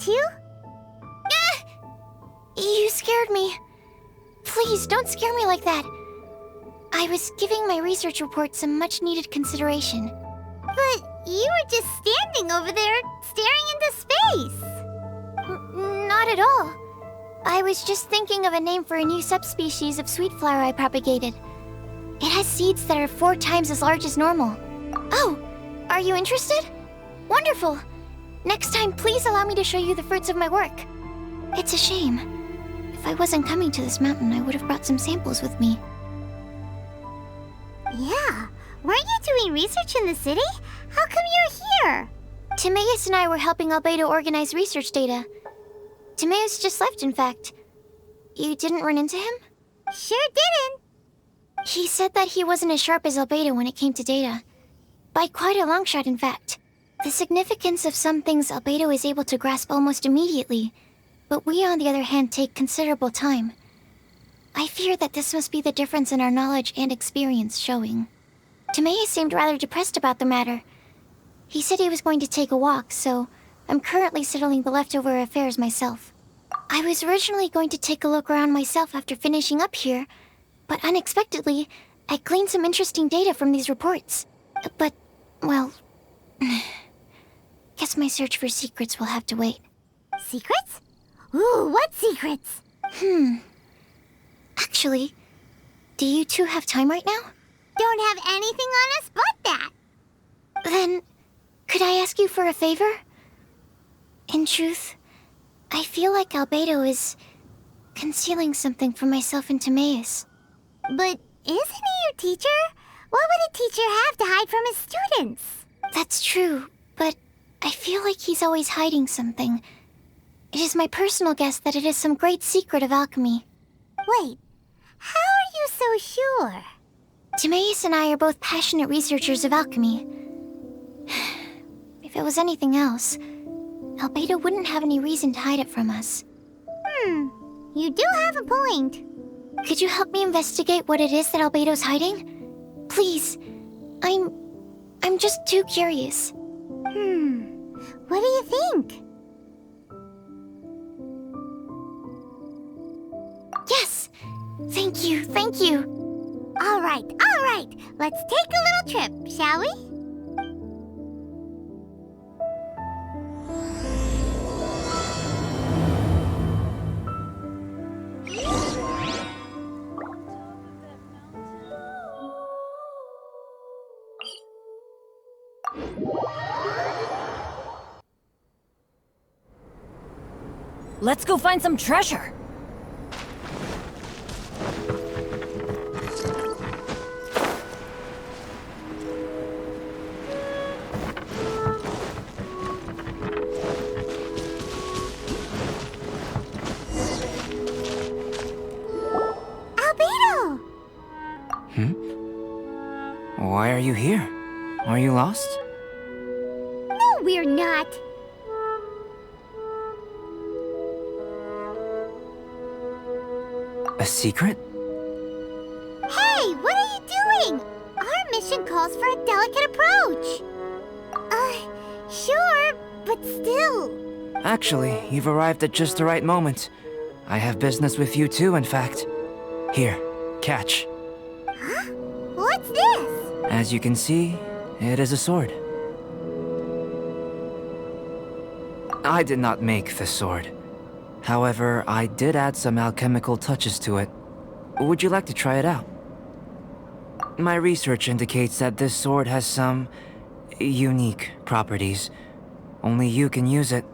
too? You scared me. Please, don't scare me like that. I was giving my research report some much-needed consideration. But you were just standing over there, staring into space. Not at all. I was just thinking of a name for a new subspecies of sweet flower I propagated. It has seeds that are 4 times as large as normal. Oh, are you interested? Wonderful. Next time, please allow me to show you the fruits of my work. It's a shame. If I wasn't coming to this mountain, I would have brought some samples with me. Yeah, weren't you doing research in the city? How come you're here? Timaeus and I were helping Albedo organize research data. Timaeus just left, in fact. You didn't run into him? Sure didn't. He said that he wasn't as sharp as Albedo when it came to data. By quite a long shot, in fact. The significance of some things Albedo is able to grasp almost immediately, but we, on the other hand, take considerable time. I fear that this must be the difference in our knowledge and experience showing. Timaeus seemed rather depressed about the matter. He said he was going to take a walk, so I'm currently settling the leftover affairs myself. I was originally going to take a look around myself after finishing up here, but unexpectedly, I gleaned some interesting data from these reports. But, well, guess my search for secrets will have to wait. Secrets? Ooh, what secrets? Actually, do you two have time right now? Don't have anything on us but that. Then, could I ask you for a favor? In truth, I feel like Albedo is concealing something from myself and Timaeus. But isn't he your teacher? What would a teacher have to hide from his students? That's true, but I feel like he's always hiding something. It is my personal guess that it is some great secret of alchemy. Wait, how are you so sure? Timaeus and I are both passionate researchers of alchemy. If it was anything else, Albedo wouldn't have any reason to hide it from us. You do have a point. Could you help me investigate what it is that Albedo's hiding? Please. I'm just too curious. What do you think? Yes! Thank you, thank you. All right. Let's take a little trip, shall we? Let's go find some treasure! Albedo! Why are you here? Are you lost? No, we're not. A secret? Hey, what are you doing? Our mission calls for a delicate approach. Sure, but still. Actually, you've arrived at just the right moment. I have business with you too, in fact. Here, catch. Huh? What's this? As you can see, it is a sword. I did not make the sword. However, I did add some alchemical touches to it. Would you like to try it out? My research indicates that this sword has some unique properties. Only you can use it,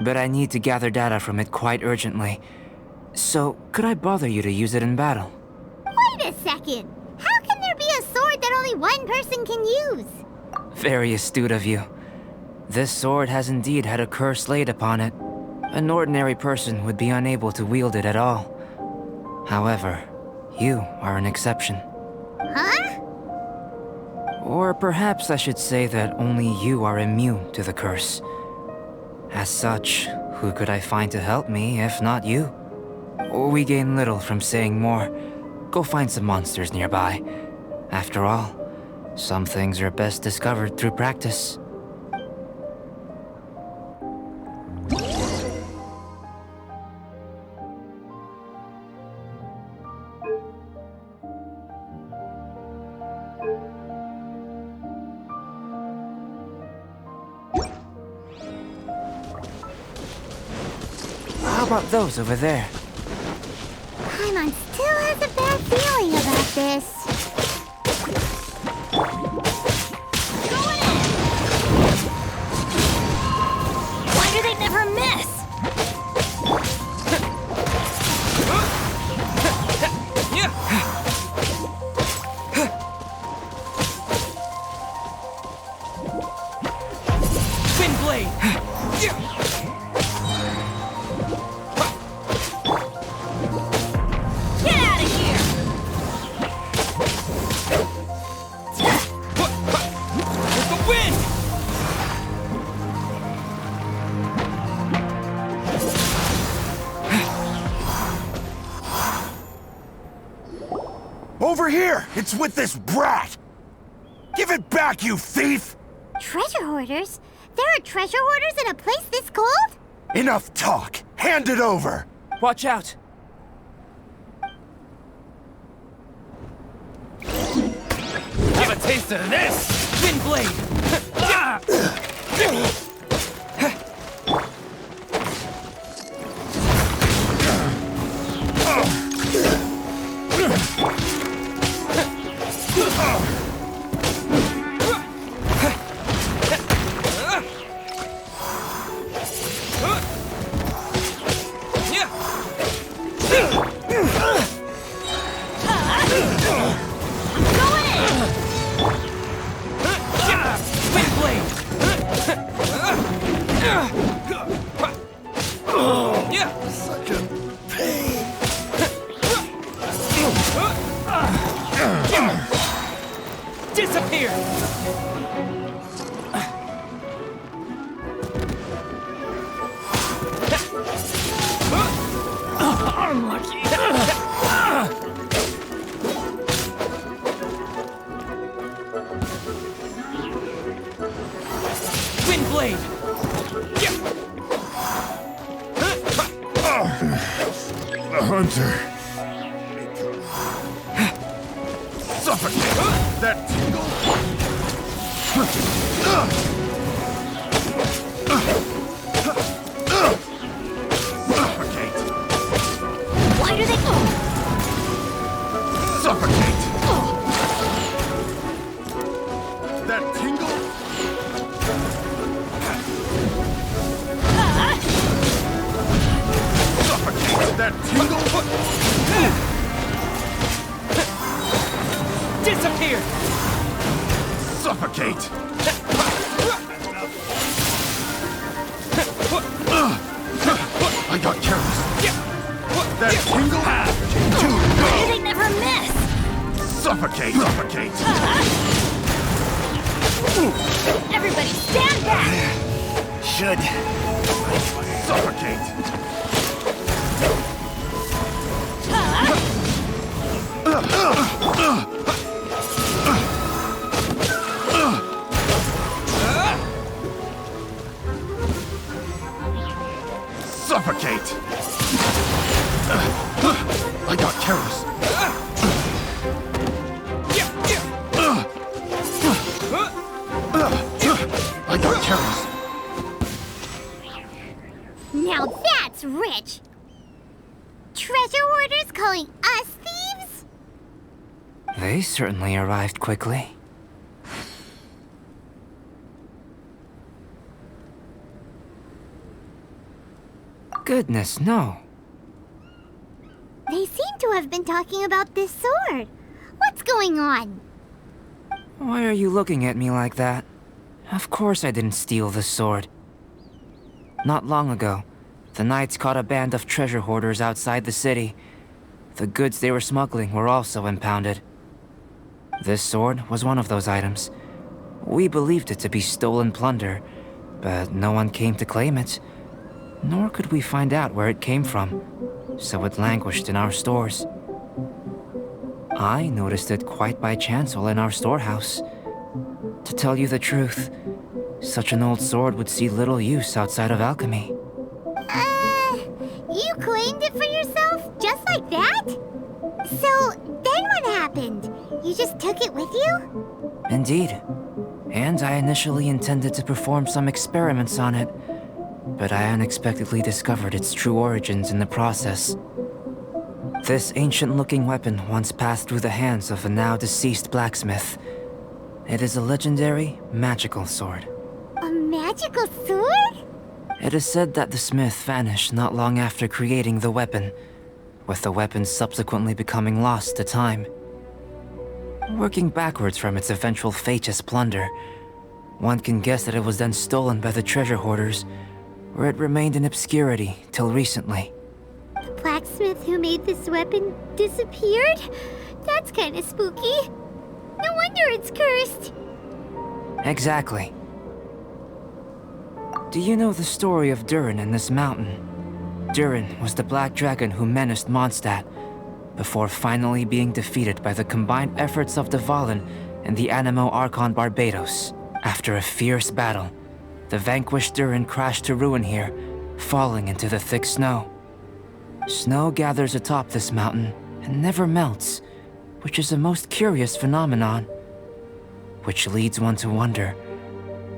but I need to gather data from it quite urgently. So, could I bother you to use it in battle? Wait a second. How can there be a sword that only one person can use? Very astute of you. This sword has indeed had a curse laid upon it. An ordinary person would be unable to wield it at all. However, you are an exception. Huh? Or perhaps I should say that only you are immune to the curse. As such, who could I find to help me if not you? We gain little from saying more. Go find some monsters nearby. After all, some things are best discovered through practice. How about those over there? Paimon still has a bad feeling about this. Why do they never miss? Twin blade. Get out of here! With the wind! Over here! It's with this brat! Give it back, you thief! Treasure hoarders? There are treasure hoarders in a place this cold? Enough talk! Hand it over! Watch out! Have a taste of this! Twin blade! Such a pain! Disappear! Unlucky! Twin blade! The hunter. Suffocate! That tingle! Suffocate! Why do they... Suffocate! That tingle! Suffocate! That tingle! Disappear! Suffocate! I got careless. That tingle? Too Why do low! they never miss? Suffocate! Suffocate! Everybody stand back! Should. Suffocate! Suffocate! I got careless. I got careless. Now that's rich! Treasure hoarders calling us thieves? They certainly arrived quickly. Goodness, no. They seem to have been talking about this sword. What's going on? Why are you looking at me like that? Of course I didn't steal the sword. Not long ago, the Knights caught a band of treasure hoarders outside the city. The goods they were smuggling were also impounded. This sword was one of those items. We believed it to be stolen plunder, but no one came to claim it. Nor could we find out where it came from, so it languished in our stores. I noticed it quite by chance while in our storehouse. To tell you the truth, such an old sword would see little use outside of alchemy. You claimed it for yourself? Just like that? So, then what happened? You just took it with you? Indeed. And I initially intended to perform some experiments on it. but I unexpectedly discovered its true origins in the process. This ancient-looking weapon once passed through the hands of a now-deceased blacksmith. It is a legendary, magical sword. A magical sword? It is said that the smith vanished not long after creating the weapon, with the weapon subsequently becoming lost to time. Working backwards from its eventual fate as plunder, one can guess that it was then stolen by the treasure hoarders, where it remained in obscurity till recently. The blacksmith who made this weapon disappeared? That's kinda spooky. No wonder it's cursed. Exactly. Do you know the story of Durin and this mountain? Durin was the black dragon who menaced Mondstadt, before finally being defeated by the combined efforts of the Valen and the Animo Archon Barbados. After a fierce battle, the vanquished Durin crashed to ruin here, falling into the thick snow. Snow gathers atop this mountain and never melts, which is a most curious phenomenon. Which leads one to wonder,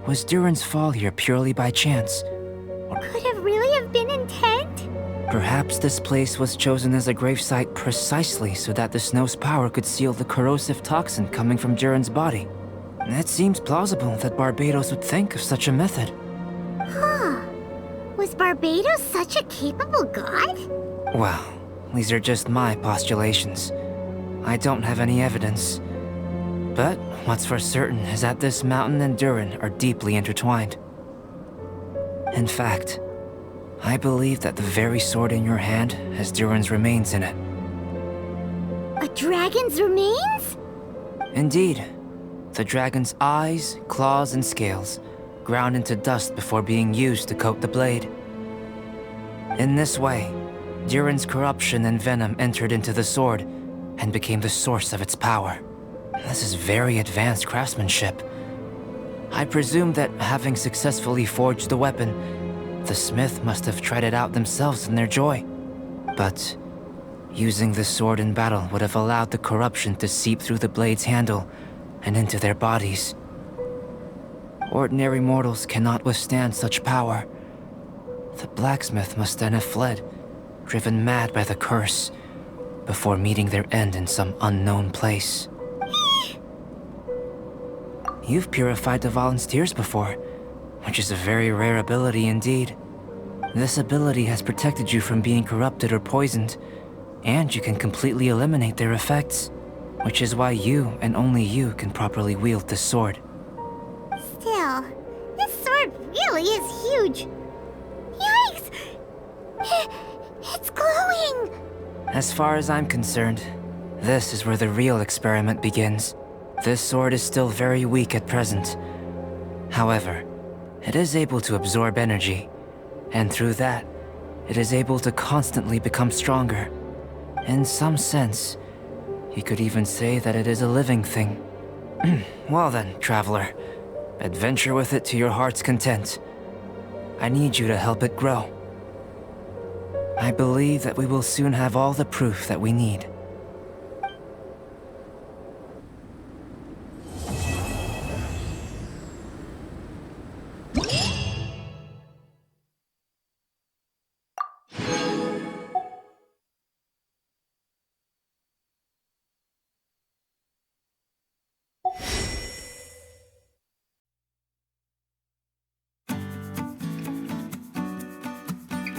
was Durin's fall here purely by chance? Could it really have been intent? Perhaps this place was chosen as a gravesite precisely so that the snow's power could seal the corrosive toxin coming from Durin's body. It seems plausible that Barbados would think of such a method. Huh. Was Barbados such a capable god? Well, these are just my postulations. I don't have any evidence. But what's for certain is that this mountain and Durin are deeply intertwined. In fact, I believe that the very sword in your hand has Durin's remains in it. A dragon's remains? Indeed. The dragon's eyes, claws, and scales ground into dust before being used to coat the blade. In this way, Durin's corruption and venom entered into the sword and became the source of its power. This is very advanced craftsmanship. I presume that having successfully forged the weapon, the smith must have tried it out themselves in their joy. But using the sword in battle would have allowed the corruption to seep through the blade's handle and into their bodies. Ordinary mortals cannot withstand such power. The blacksmith must then have fled, driven mad by the curse, before meeting their end in some unknown place. You've purified the Valen's tears before, which is a very rare ability indeed. This ability has protected you from being corrupted or poisoned, and you can completely eliminate their effects, which is why you and only you can properly wield this sword. Still, this sword really is huge. Yikes! It's glowing! As far as I'm concerned, this is where the real experiment begins. This sword is still very weak at present. However, it is able to absorb energy, and through that, it is able to constantly become stronger. In some sense, you could even say that it is a living thing. Well then, traveler, adventure with it to your heart's content. I need you to help it grow. I believe that we will soon have all the proof that we need.